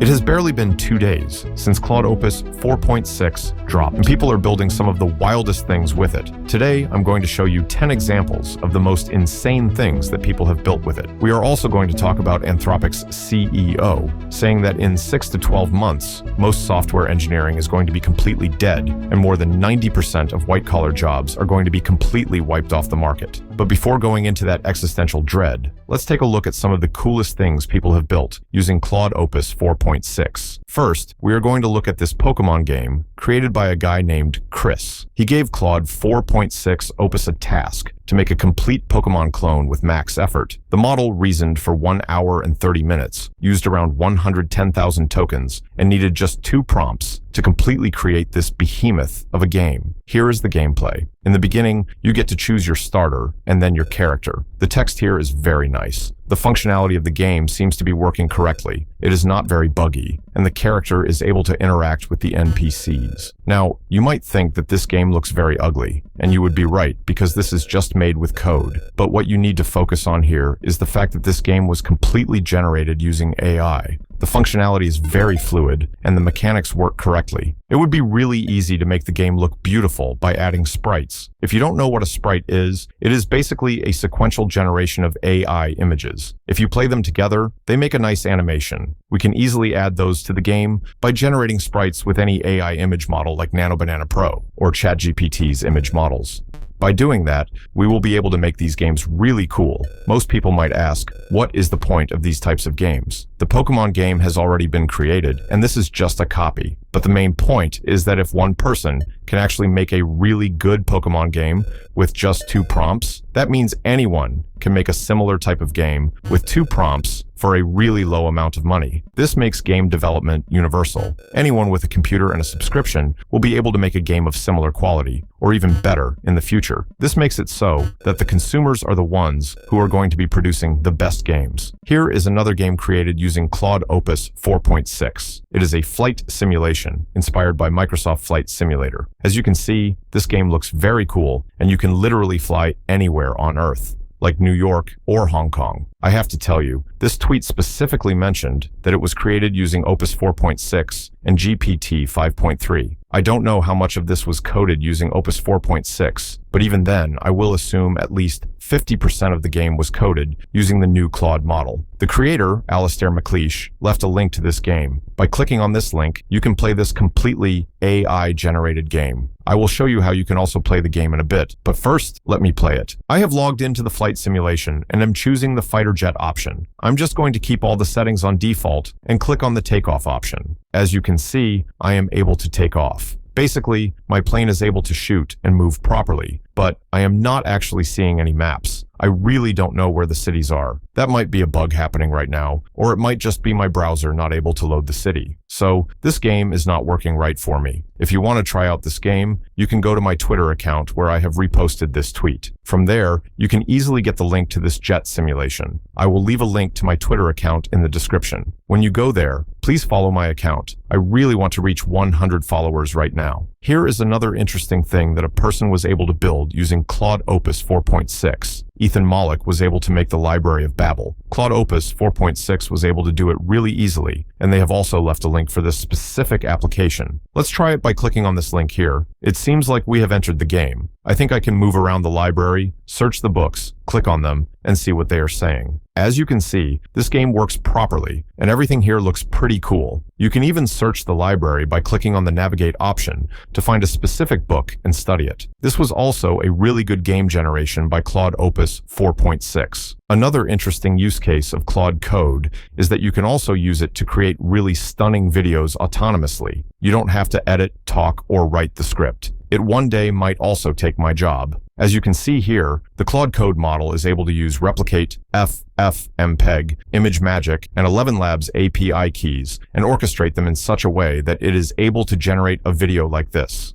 It has barely been 2 days since Claude Opus 4.6 dropped, and people are building some of the wildest things with it. Today, I'm going to show you 10 examples of the most insane things that people have built with it. We are also going to talk about Anthropic's CEO, saying that in 6 to 12 months, most software engineering is going to be completely dead, and more than 90% of white-collar jobs are going to be completely wiped off the market. But before going into that existential dread, let's take a look at some of the coolest things people have built using Claude Opus 4.6. First, we are going to look at this Pokémon game created by a guy named Chris. He gave Claude 4.6 Opus a task to make a complete Pokémon clone with max effort. The model reasoned for 1 hour and 30 minutes, used around 110,000 tokens, and needed just 2 prompts to completely create this behemoth of a game. Here is the gameplay. In the beginning, you get to choose your starter and then your character. The text here is very nice. The functionality of the game seems to be working correctly. It is not very buggy, and the character is able to interact with the NPCs. Now, you might think that this game looks very ugly, and you would be right because this is just made with code. But what you need to focus on here is the fact that this game was completely generated using AI. The functionality is very fluid, and the mechanics work correctly. It would be really easy to make the game look beautiful by adding sprites. If you don't know what a sprite is, it is basically a sequential generation of AI images. If you play them together, they make a nice animation. We can easily add those to the game by generating sprites with any AI image model like NanoBanana Pro or ChatGPT's image models. By doing that, we will be able to make these games really cool. Most people might ask, what is the point of these types of games? The Pokémon game has already been created, and this is just a copy. But the main point is that if one person can actually make a really good Pokémon game with just 2 prompts, that means anyone can make a similar type of game with 2 prompts for a really low amount of money. This makes game development universal. Anyone with a computer and a subscription will be able to make a game of similar quality, or even better in the future. This makes it so that the consumers are the ones who are going to be producing the best games. Here is another game created using Claude Opus 4.6. It is a flight simulation inspired by Microsoft Flight Simulator. As you can see, this game looks very cool, and you can literally fly anywhere on Earth, like New York or Hong Kong. I have to tell you, this tweet specifically mentioned that it was created using Opus 4.6 and GPT 5.3. I don't know how much of this was coded using Opus 4.6, but even then, I will assume at least 50% of the game was coded using the new Claude model. The creator, Alistair McLeish, left a link to this game. By clicking on this link, you can play this completely AI-generated game. I will show you how you can also play the game in a bit, but first, let me play it. I have logged into the flight simulation and am choosing the fighter jet option. I'm just going to keep all the settings on default and click on the takeoff option. As you can see, I am able to take off. Basically, my plane is able to shoot and move properly, but I am not actually seeing any maps. I really don't know where the cities are. That might be a bug happening right now, or it might just be my browser not able to load the city. So this game is not working right for me. If you want to try out this game, you can go to my Twitter account where I have reposted this tweet. From there, you can easily get the link to this jet simulation. I will leave a link to my Twitter account in the description. When you go there, please follow my account. I really want to reach 100 followers right now. Here is another interesting thing that a person was able to build using Claude Opus 4.6. Ethan Malik was able to make the library of Babel. Claude Opus 4.6 was able to do it really easily, and they have also left a link for this specific application. Let's try it by clicking on this link here. It seems like we have entered the game. I think I can move around the library, search the books, click on them, and see what they are saying. As you can see, this game works properly, and everything here looks pretty cool. You can even search the library by clicking on the Navigate option to find a specific book and study it. This was also a really good game generation by Claude Opus 4.6. Another interesting use case of Claude Code is that you can also use it to create really stunning videos autonomously. You don't have to edit, talk, or write the script. It one day might also take my job. As you can see here, the Claude Code model is able to use Replicate, FFmpeg, ImageMagick, and 11 Labs API keys and orchestrate them in such a way that it is able to generate a video like this.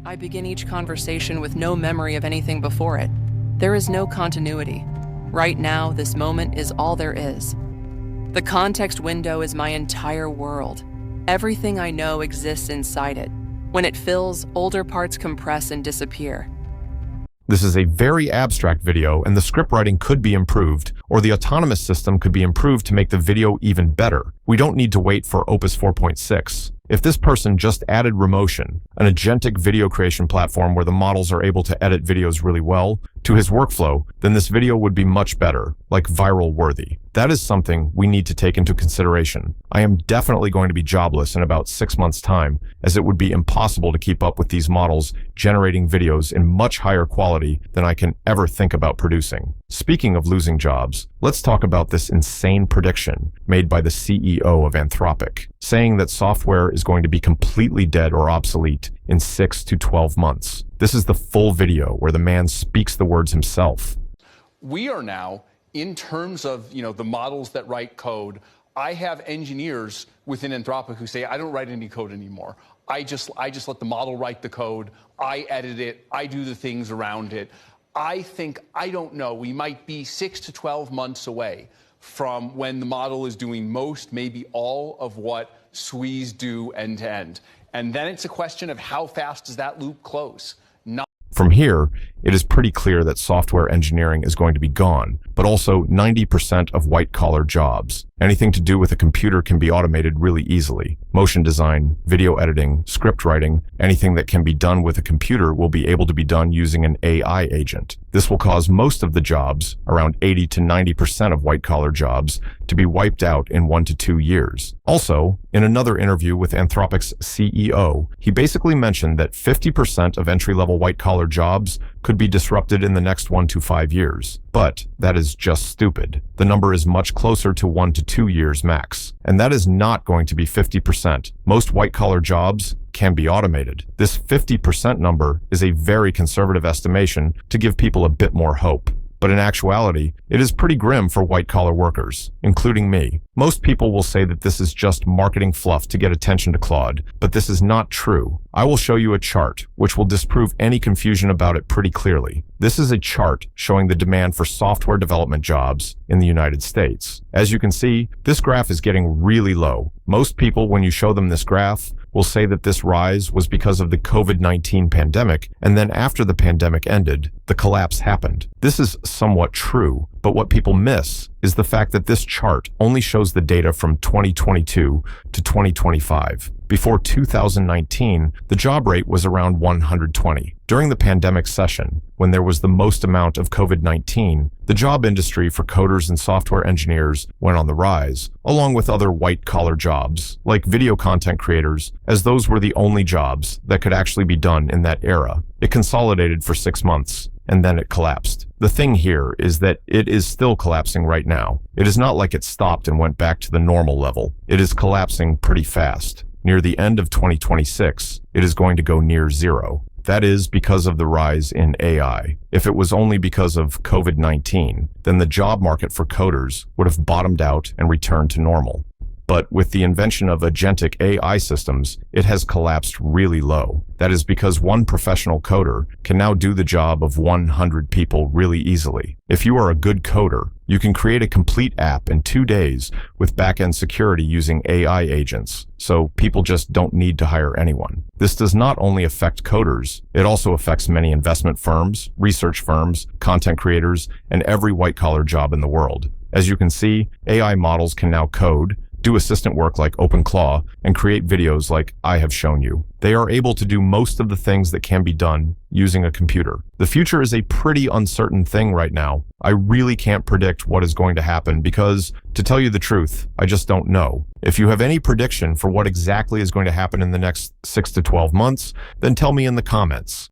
I begin each conversation with no memory of anything before it. There is no continuity. Right now, this moment is all there is. The context window is my entire world. Everything I know exists inside it. When it fills, older parts compress and disappear. This is a very abstract video, and the script writing could be improved, or the autonomous system could be improved to make the video even better. We don't need to wait for Opus 4.6. If this person just added Remotion, an agentic video creation platform where the models are able to edit videos really well, to his workflow, then this video would be much better, like viral worthy. That is something we need to take into consideration. I am definitely going to be jobless in about 6 months' time, as it would be impossible to keep up with these models generating videos in much higher quality than I can ever think about producing. Speaking of losing jobs, let's talk about this insane prediction made by the CEO of Anthropic, saying that software is going to be completely dead or obsolete in 6 to 12 months. This is the full video where the man speaks the words himself. We are now, in terms of the models that write code, I have engineers within Anthropic who say, I don't write any code anymore. I just let the model write the code. I edit it. I do the things around it. I don't know, we might be 6 to 12 months away from when the model is doing most, maybe all of what SWEs do end to end. And then it's a question of how fast does that loop close? From here, it is pretty clear that software engineering is going to be gone, but also 90% of white-collar jobs. Anything to do with a computer can be automated really easily. Motion design, video editing, script writing, anything that can be done with a computer will be able to be done using an AI agent. This will cause most of the jobs, around 80 to 90% of white-collar jobs, to be wiped out in 1 to 2 years. Also, in another interview with Anthropic's CEO, he basically mentioned that 50% of entry-level white-collar jobs could be disrupted in the next 1 to 5 years. But that is just stupid. The number is much closer to 1 to 2 years max. And that is not going to be 50%. Most white-collar jobs can be automated. This 50% number is a very conservative estimation to give people a bit more hope. But in actuality, it is pretty grim for white-collar workers, including me. Most people will say that this is just marketing fluff to get attention to Claude, but this is not true. I will show you a chart, which will disprove any confusion about it pretty clearly. This is a chart showing the demand for software development jobs in the United States. As you can see, this graph is getting really low. Most people, when you show them this graph, will say that this rise was because of the COVID-19 pandemic, and then after the pandemic ended, the collapse happened. This is somewhat true, but what people miss is the fact that this chart only shows the data from 2022 to 2025. Before 2019, the job rate was around 120. During the pandemic session, when there was the most amount of COVID-19, the job industry for coders and software engineers went on the rise, along with other white-collar jobs, like video content creators, as those were the only jobs that could actually be done in that era. It consolidated for 6 months, and then it collapsed. The thing here is that it is still collapsing right now. It is not like it stopped and went back to the normal level. It is collapsing pretty fast. Near the end of 2026, it is going to go near zero. That is because of the rise in AI. If it was only because of COVID-19, then the job market for coders would have bottomed out and returned to normal. But with the invention of agentic AI systems, it has collapsed really low. That is because one professional coder can now do the job of 100 people really easily. If you are a good coder, you can create a complete app in 2 days with back-end security using AI agents, so people just don't need to hire anyone. This does not only affect coders, it also affects many investment firms, research firms, content creators, and every white-collar job in the world. As you can see, AI models can now code, do assistant work like OpenClaw, and create videos like I have shown you. They are able to do most of the things that can be done using a computer. The future is a pretty uncertain thing right now. I really can't predict what is going to happen because, to tell you the truth, I just don't know. If you have any prediction for what exactly is going to happen in the next 6 to 12 months, then tell me in the comments.